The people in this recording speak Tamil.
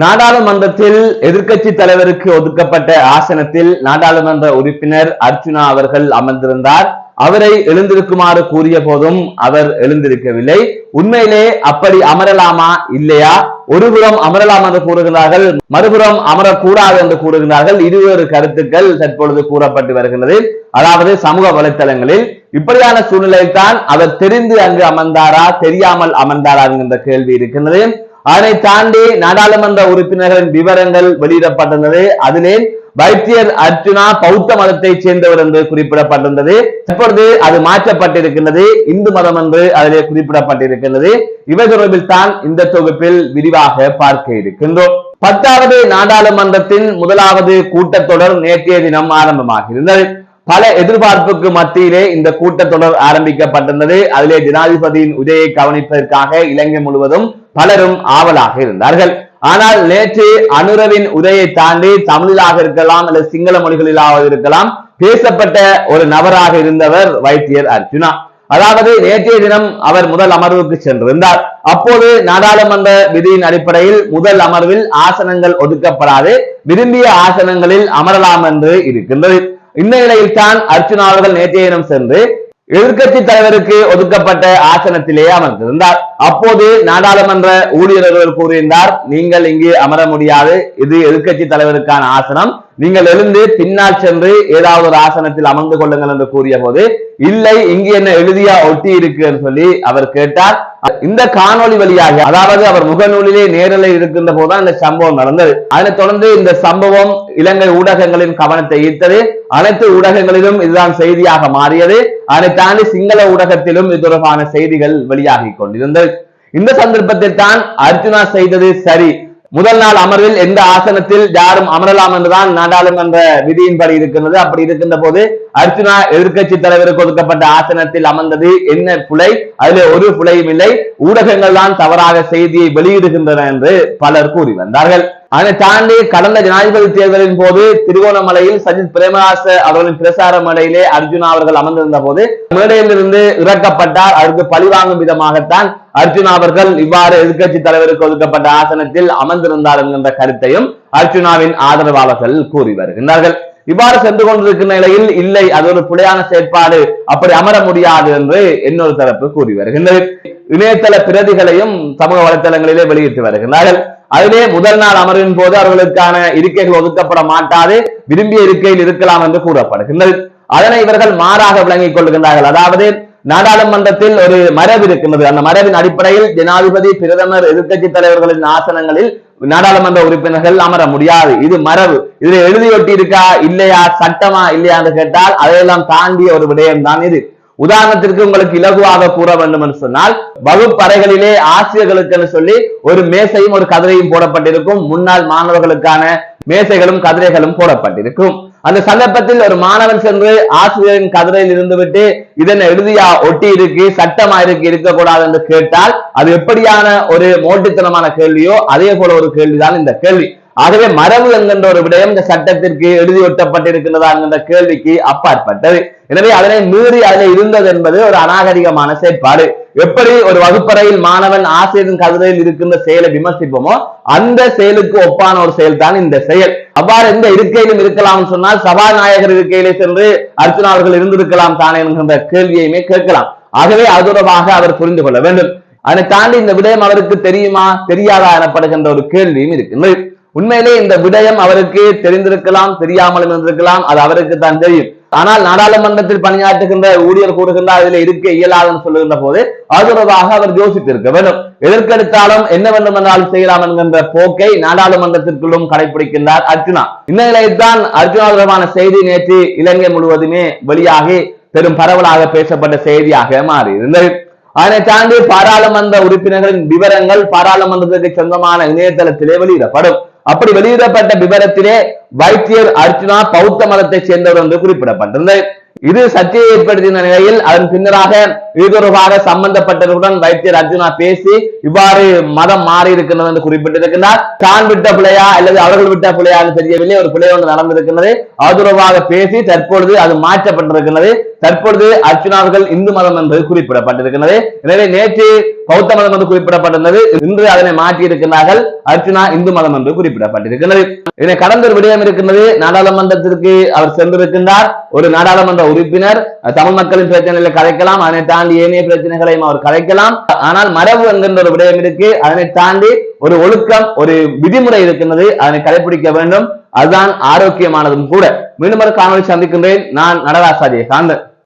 நாடாளுமன்றத்தில் எதிர்க்கட்சி தலைவருக்கு ஒதுக்கப்பட்ட ஆசனத்தில் நாடாளுமன்ற உறுப்பினர் அர்ச்சுனா அவர்கள் அமர்ந்திருந்தார். அவரை எழுந்திருக்குமாறு கூறிய போதும் அவர் எழுந்திருக்கவில்லை. உண்மையிலே அப்படி அமரலாமா இல்லையா? ஒருபுறம் அமரலாம் என்று கூறுகிறார்கள், மறுபுறம் அமரக்கூடாது என்று கூறுகிறார்கள். இருவேறு கருத்துக்கள் தற்பொழுது கூறப்பட்டு வருகின்றது. அதாவது சமூக வலைத்தளங்களில் இப்படியான சூழ்நிலையில் தான் அவர் தெரிந்து அங்கு அமர்ந்தாரா தெரியாமல் அமர்ந்தாரா என்கின்ற கேள்வி இருக்கின்றது. அதனை தாண்டி நாடாளுமன்ற உறுப்பினர்களின் விவரங்கள் வெளியிடப்பட்டிருந்தது. அதிலே வைத்தியர் அர்ச்சுனா பௌத்த மதத்தை சேர்ந்தவர் என்று குறிப்பிடப்பட்டிருந்தது. இப்பொழுது அது மாற்றப்பட்டிருக்கின்றது, இந்து மதம் என்று அதிலே குறிப்பிடப்பட்டிருக்கின்றது. இவை தொடர்பில் தான் இந்த தொகுப்பில் விரிவாக பார்க்க இருக்கின்றோம். 10வது நாடாளுமன்றத்தின் முதலாவது கூட்டத்தொடர் நேற்றைய தினம் ஆரம்பமாகியிருந்தது. பல எதிர்பார்ப்புக்கு மத்தியிலே இந்த கூட்டத்தொடர் ஆரம்பிக்கப்பட்டிருந்தது. அதிலே ஜனாதிபதியின் உரையை கவனிப்பதற்காக இலங்கை முழுவதும் பலரும் ஆவலாக இருந்தார்கள். ஆனால் நேற்று அனுரவின் உரையை தாண்டி தமிழிலாக இருக்கலாம் அல்லது சிங்கள மொழிகளிலாக இருக்கலாம் பேசப்பட்ட ஒரு நபராக இருந்தவர் வைத்தியர் அர்ச்சுனா. அதாவது நேற்றைய தினம் அவர் முதல் அமர்வுக்கு சென்றிருந்தார். அப்போது நாடாளுமன்ற விதியின் அடிப்படையில் முதல் அமர்வில் ஆசனங்கள் ஒதுக்கப்படாது, விரும்பிய ஆசனங்களில் அமரலாம் என்று இருக்கின்றது. இந்த நிலையில் தான் அர்ச்சுனா அவர்கள் நேற்றைய தினம் சென்று எதிர்கட்சி தலைவருக்கு ஒதுக்கப்பட்ட ஆசனத்திலேயே அமர்ந்திருந்தார். அப்போது நாடாளுமன்ற ஊழியர்கள் கூறியிருந்தார், நீங்கள் இங்கு அமர முடியாது, இது எதிர்கட்சி தலைவருக்கான ஆசனம், நீங்கள் எழுந்து பின்னால் சென்று ஏதாவது ஒரு ஆசனத்தில் அமர்ந்து கொள்ளுங்கள் என்று கூறிய போது, இல்லை இங்கு என்ன எழுதியா ஒட்டி இருக்கு என்று சொல்லி அவர் கேட்டார். இந்த காணொலி வழியாக, அதாவது அவர் முகநூலிலே நேரில் இருக்கின்ற போதுதான் இந்த சம்பவம் நடந்தது. அதனைத் தொடர்ந்து இந்த சம்பவம் இலங்கை ஊடகங்களின் கவனத்தை ஈர்த்தது. அனைத்து ஊடகங்களிலும் இதுதான் செய்தியாக மாறியது. அதை தாண்டி சிங்கள ஊடகத்திலும் இது தொடர்பான செய்திகள் வெளியாகி கொண்டிருந்தது. இந்த சந்தர்ப்பத்தில் தான் அர்ச்சுனா செய்தது சரி, முதல் நாள் அமர்வில் எந்த ஆசனத்தில் யாரும் அமரலாம் என்றுதான் நாடாளுமன்ற விதியின்படி இருக்கின்றது. அப்படி இருக்கின்ற போது அர்ச்சுனா எதிர்கட்சி தலைவருக்கு ஒதுக்கப்பட்ட ஆசனத்தில் அமர்ந்தது என்ன புலை? அதிலே ஒரு புலையும் இல்லை. ஊடகங்கள் தான் தவறாக செய்தியை வெளியிடுகின்றன என்று பலர் கூறி வந்தார்கள். அதனை தாண்டி கடந்த ஜனாதிபதி தேர்தலின் போது திருகோணமலையில் சஜித் பிரேமதாச அவர்களின் பிரசார மேடையிலே அர்ச்சுனா அவர்கள் அமர்ந்திருந்த போது மேடையிலிருந்து இறக்கப்பட்டார். அதற்கு பழிவாங்கும் விதமாகத்தான் அர்ச்சுனா அவர்கள் இவ்வாறு எதிர்கட்சி தலைவருக்கு ஒதுக்கப்பட்ட ஆசனத்தில் அமர்ந்திருந்தார் என்கின்ற கருத்தையும் அர்ச்சுனாவின் ஆதரவாளர்கள் கூறி வருகின்றார்கள். இவ்வாறு சென்று கொண்டிருக்கின்ற நிலையில் இல்லை, அது ஒரு பிழையான செயற்பாடு, அப்படி அமர முடியாது என்று இன்னொரு தரப்பு கூறி வருகின்றது. இணையதள பிரதிகளையும் சமூக வலைதளங்களிலே வெளியிட்டு வருகின்றார்கள். அதிலே முதல் நாள் அமர்வின் போது அவர்களுக்கான இருக்கைகள் ஒதுக்கப்பட மாட்டாது, விரும்பிய இருக்கையில் இருக்கலாம் என்று கூறப்படுகின்றது. அதனை இவர்கள் மாறாக விளங்கிக் கொள்கின்றார்கள். அதாவது நாடாளுமன்றத்தில் ஒரு மரபு இருக்கின்றது. அந்த மரபின் அடிப்படையில் ஜனாதிபதி, பிரதமர், எதிர்கட்சி தலைவர்களின் ஆசனங்களில் நாடாளுமன்ற உறுப்பினர்கள் அமர முடியாது, இது மரபு. இதுல எழுதியொட்டி இருக்கா இல்லையா, சட்டமா இல்லையா என்று கேட்டால் அதையெல்லாம் தாண்டிய ஒரு விடயம் தான் இது. உதாரணத்திற்கு உங்களுக்கு இலகுவாக கூற வேண்டும் என்று சொன்னால், வகுப்பறைகளிலே ஆசிரியர்களுக்கு சொல்லி ஒரு மேசையும் ஒரு கதிரையும் போடப்பட்டிருக்கும். முன்னாள் மாணவர்களுக்கான மேசைகளும் கதிரைகளும் போடப்பட்டிருக்கும். அந்த சந்தர்ப்பத்தில் ஒரு மாணவன் சென்று ஆசிரியரின் கதிரையில் இருந்துவிட்டு இதனை எழுதியா ஒட்டி இருக்கு, சட்டமா இருக்கு, இருக்கக்கூடாது என்று கேட்டால் அது எப்படியான ஒரு மோட்டித்தனமான கேள்வியோ அதே போல ஒரு கேள்விதான் இந்த கேள்வி. ஆகவே மரபு என்கின்ற ஒரு விடயம் இந்த சட்டத்திற்கு எழுதி ஒட்டப்பட்டிருக்கின்றதா என்கின்ற கேள்விக்கு அப்பாற்பட்டது. எனவே அதனை மீறி அதில் இருந்தது என்பது ஒரு அநாகரிகமான செயற்பாடு. எப்படி ஒரு வகுப்பறையில் மாணவன் ஆசிரியரின் கதிரையில் இருக்கின்ற செயலை விமர்சிப்போமோ அந்த செயலுக்கு ஒப்பான ஒரு செயல் தான் இந்த செயல். அவ்வாறு எந்த இருக்கையிலும் இருக்கலாம் சொன்னால் சபாநாயகர் இருக்கையிலே சென்று அர்ச்சுனா அவர்கள் இருந்திருக்கலாம் தானே என்கின்ற கேள்வியுமே கேட்கலாம். ஆகவே அது தொடர்பாக அவர் புரிந்து கொள்ள வேண்டும். அதை தாண்டி இந்த விடயம் அவருக்கு தெரியுமா தெரியாதா எனப்படுகின்ற ஒரு கேள்வியும் இருக்கின்றது. உண்மையிலே இந்த விடயம் அவருக்கு தெரிந்திருக்கலாம், தெரியாமலும் இருந்திருக்கலாம், அது அவருக்கு தான் தெரியும். ஆனால் நாடாளுமன்றத்தில் பணியாற்றுகின்ற ஊழியர் கூறுகின்றார் அதில் இருக்க இயலாதுன்னு சொல்லுகின்ற போது அது தொடர்பாக அவர் யோசித்திருக்க வேண்டும். எதற்கெடுத்தாலும் என்ன வேண்டும் என்றாலும் செய்யலாம் என்கின்ற போக்கை நாடாளுமன்றத்திற்குள்ளும் கடைபிடிக்கின்றார் அர்ச்சுனா. இந்த நிலையில்தான் அர்ச்சுனா தொடர்பான செய்தி நேற்று இலங்கை முழுவதுமே வெளியாகி பெரும் பரவலாக பேசப்பட்ட செய்தியாக மாறி இருந்தது. அதனை தாண்டி பாராளுமன்ற உறுப்பினர்களின் விவரங்கள் பாராளுமன்றத்திற்கு சொந்தமான இணையதளத்திலே வெளியிடப்படும். அப்படி வெளியிடப்பட்ட விவரத்திலே வைத்தியர் அர்ச்சுனா பௌத்த மதத்தை சேர்ந்தவர் என்று குறிப்பிடப்பட்டிருந்தது. இது சர்ச்சையை ஏற்படுத்திய நிலையில் அதன் பின்னராக இது தொடர்பாக சம்பந்தப்பட்டவர்களுடன் வைத்தியர் அர்ஜுனா பேசி இவ்வாறு மதம் மாறி இருக்கின்றது என்று குறிப்பிட்டிருக்கிறார். தான் விட்ட பிள்ளையா அல்லது அவர்கள் விட்ட பிள்ளையா தெரியவில்லை, ஒரு பிள்ளை ஒன்று நடந்திருக்கிறது. அது தொடர்பாக பேசி தற்பொழுது அது மாற்றப்பட்டிருக்கிறது. தற்பொழுது அர்ச்சுனாவர்கள் இந்து மதம் என்பது குறிப்பிடப்பட்டிருக்கிறது. எனவே நேற்று பௌத்த மதம் என்று குறிப்பிடப்பட்டிருந்தது, இன்று அதனை மாற்றி இருக்கிறார்கள், அர்ச்சுனா இந்து மதம் என்று குறிப்பிடப்பட்டிருக்கிறது. இதனை கடந்த ஒரு விடயம் இருக்கின்றது. நாடாளுமன்றத்திற்கு அவர் சென்றிருக்கின்றார். ஒரு நாடாளுமன்ற உறுப்பினர் தமிழ் மக்களின் பிரச்சனைகளை கலைக்கலாம், அதனை தாண்டி ஏனைய பிரச்சனைகளையும் அவர் கலைக்கலாம். ஆனால் மரபு என்கின்ற ஒரு விடயம் இருக்கு, அதனை தாண்டி ஒரு ஒழுக்கம், ஒரு விதிமுறை இருக்கின்றது, அதனை கடைபிடிக்க வேண்டும். அதுதான் ஆரோக்கியமானதும் கூட. மீண்டும் ஒரு காணொலி சந்திக்கின்றேன். நான் நடராசாரியை சார்ந்த